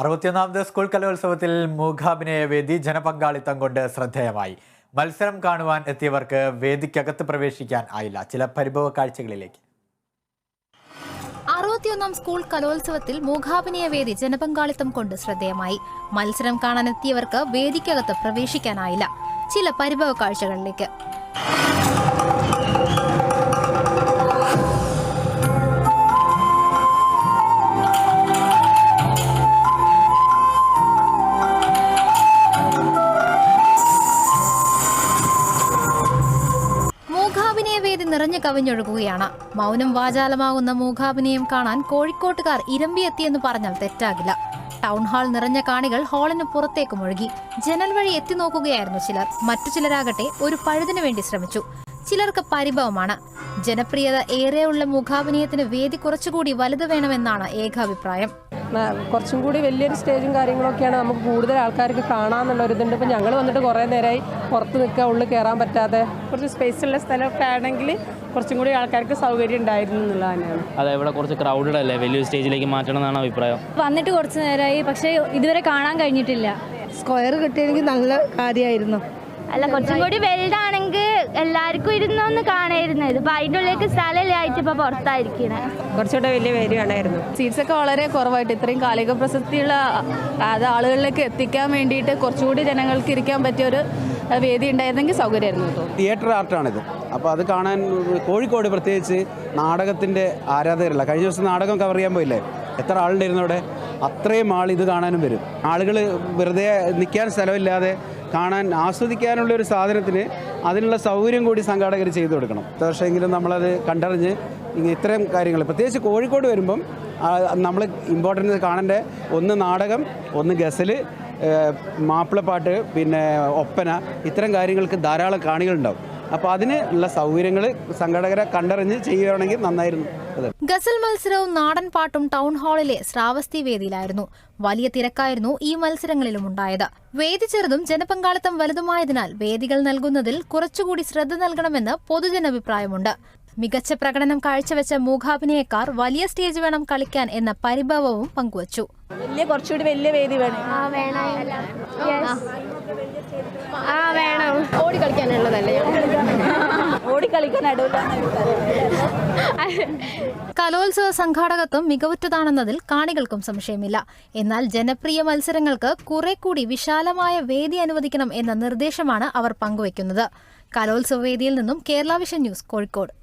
61ാമത് school കലോത്സവത്തിൽ മൂകാഭിനയ വേദി ജനപങ്കാളിത്തം കൊണ്ട് ശ്രദ്ധേയമായി. മത്സരം കാണുവാൻ എത്തിയവർക്ക് വേദിക്കകത്ത് പ്രവേശിക്കാൻ ആയില്ല. ചില പരിഭവ കാഴ്ചകളിലേക്ക്. 61ാം സ്കൂൾ കലോത്സവത്തിൽ മൂകാഭിനയ വേദി ജനപങ്കാളിത്തം കൊണ്ട് ശ്രദ്ധേയമായി. മത്സരം കാണാനെത്തിയവർക്ക് വേദിക്കകത്ത് പ്രവേശിക്കാനായില്ല. ചില പരിഭവ കാഴ്ചകളിലേക്ക്. വേദി നിറഞ്ഞു കവിഞ്ഞൊഴുകുകയാണ്. മൗനം വാചാലമാകുന്ന മൂകാഭിനയം കാണാൻ കോഴിക്കോട്ടുകാർ ഇരമ്പിയെത്തിയെന്ന് പറഞ്ഞാൽ തെറ്റാകില്ല. ടൗൺ ഹാൾ നിറഞ്ഞ കാണികൾ ഹാളിന് പുറത്തേക്കും ഒഴുകി. ജനൽ വഴി എത്തി നോക്കുകയായിരുന്നു ചിലർ. മറ്റു ചിലരാകട്ടെ ഒരു പഴുതിനു വേണ്ടി ശ്രമിച്ചു. ചിലർക്ക് പരിഭവമാണ്. ജനപ്രിയത ഏറെയുള്ള മൂകാഭിനയത്തിന് വേദി കുറച്ചുകൂടി വലുത് വേണമെന്നാണ് ഏകാഭിപ്രായം. കുറച്ചും കൂടി വലിയൊരു സ്റ്റേജും കാര്യങ്ങളൊക്കെയാണ് നമുക്ക് കൂടുതൽ ആൾക്കാർക്ക് കാണാമെന്നുള്ളൊരിതുണ്ട്. ഇപ്പം ഞങ്ങൾ വന്നിട്ട് കുറേ നേരമായി പുറത്ത് നിൽക്കുക, ഉള്ളിൽ കയറാൻ പറ്റാതെ. കുറച്ച് സ്പേസുള്ള സ്ഥലമൊക്കെ ആണെങ്കിൽ കുറച്ചും കൂടി ആൾക്കാർക്ക് സൗകര്യം ഉണ്ടായിരുന്നു എന്നുള്ളത് തന്നെയാണ്. അതെ, ഇവിടെ കുറച്ച് ക്രൗഡഡ് അല്ലേ, വലിയൊരു സ്റ്റേജിലേക്ക് മാറ്റണം എന്നാണ് അഭിപ്രായം. വന്നിട്ട് കുറച്ച് നേരമായി, പക്ഷേ ഇതുവരെ കാണാൻ കഴിഞ്ഞിട്ടില്ല. സ്ക്വയർ കിട്ടിയെങ്കിൽ നല്ല കാര്യമായിരുന്നു. അല്ല, കുറച്ചും കൂടി വലുതാണെങ്കിൽ എല്ലാവർക്കും ഇരുന്നൊന്ന് കാണായിരുന്നു. ഇതിപ്പോൾ അതിൻ്റെ ഉള്ളിലേക്ക് സ്ഥലമില്ലായിട്ട് ഇപ്പോൾ പുറത്തായിരിക്കണേ. കുറച്ചുകൂടെ വലിയ വേദി വേണമായിരുന്നു. സീറ്റ്സ് ഒക്കെ വളരെ കുറവായിട്ട് ഇത്രയും കാലിക പ്രസക്തിയുള്ള ആളുകളിലേക്ക് എത്തിക്കാൻ വേണ്ടിയിട്ട് കുറച്ചുകൂടി ജനങ്ങൾക്ക് ഇരിക്കാൻ പറ്റിയൊരു വേദി ഉണ്ടായിരുന്നെങ്കിൽ സൗകര്യമായിരുന്നു. തിയേറ്റർ ആർട്ടാണിത്. അപ്പോൾ അത് കാണാൻ കോഴിക്കോട് പ്രത്യേകിച്ച് നാടകത്തിൻ്റെ ആരാധകരല്ല. കഴിഞ്ഞ ദിവസം നാടകം കവർ ചെയ്യാൻ പോയില്ലേ, എത്ര ആളുണ്ടായിരുന്നു അവിടെ? അത്രയും ആൾ ഇത് കാണാനും വരും. ആളുകൾ വെറുതെ നിൽക്കാൻ സ്ഥലമില്ലാതെ കാണാൻ ആസ്വദിക്കാനുള്ളൊരു സാധനത്തിന് അതിനുള്ള സൗകര്യം കൂടി സംഘാടകർ ചെയ്തു കൊടുക്കണം. വർഷമെങ്കിലും നമ്മളത് കണ്ടറിഞ്ഞ് ഇത്തരം കാര്യങ്ങൾ പ്രത്യേകിച്ച് കോഴിക്കോട് വരുമ്പം നമ്മൾ ഇമ്പോർട്ടൻ്റ് കാണേണ്ട ഒന്ന് നാടകം, ഒന്ന് ഗസൽ, മാപ്പിളപ്പാട്ട്, പിന്നെ ഒപ്പന, ഇത്തരം കാര്യങ്ങൾക്ക് ധാരാളം കാണികളുണ്ടാവും. അപ്പോൾ അതിന് ഉള്ള സൗകര്യങ്ങൾ സംഘാടകരെ കണ്ടറിഞ്ഞ് ചെയ്യുകയാണെങ്കിൽ നന്നായിരുന്നു. ഗസൽ മത്സരവും നാടൻ പാട്ടും ടൗൺ ഹാളിലെ ശ്രാവസ്തി വേദിയിലായിരുന്നു. വലിയ തിരക്കായിരുന്നു ഈ മത്സരങ്ങളിലും ഉണ്ടായത്. വേദി ചെറുതും ജനപങ്കാളിത്തം വലുതുമായതിനാൽ വേദികൾ നൽകുന്നതിൽ കുറച്ചുകൂടി ശ്രദ്ധ നൽകണമെന്ന് പൊതുജനാഭിപ്രായമുണ്ട്. മികച്ച പ്രകടനം കാഴ്ചവെച്ച മൂകാഭിനയക്കാർ വലിയ സ്റ്റേജ് വേണം കളിക്കാൻ എന്ന പരിഭവവും പങ്കുവച്ചു. കുറച്ചുകൂടി വലിയ വേദി വേണം. ഓടി കളിക്കാനുള്ളതല്ലേ, ഓടി കളിക്കാനായിട്ടില്ല. കലോത്സവ സംഘാടകത്വം മികവുറ്റതാണെന്നതിൽ കാണികൾക്കും സംശയമില്ല. എന്നാൽ ജനപ്രിയ മത്സരങ്ങൾക്ക് കുറെ കൂടി വിശാലമായ വേദി അനുവദിക്കണം എന്ന നിർദ്ദേശമാണ് അവർ പങ്കുവയ്ക്കുന്നത്. കലോത്സവ വേദിയിൽ നിന്നും കേരള വിഷൻ ന്യൂസ്, കോഴിക്കോട്.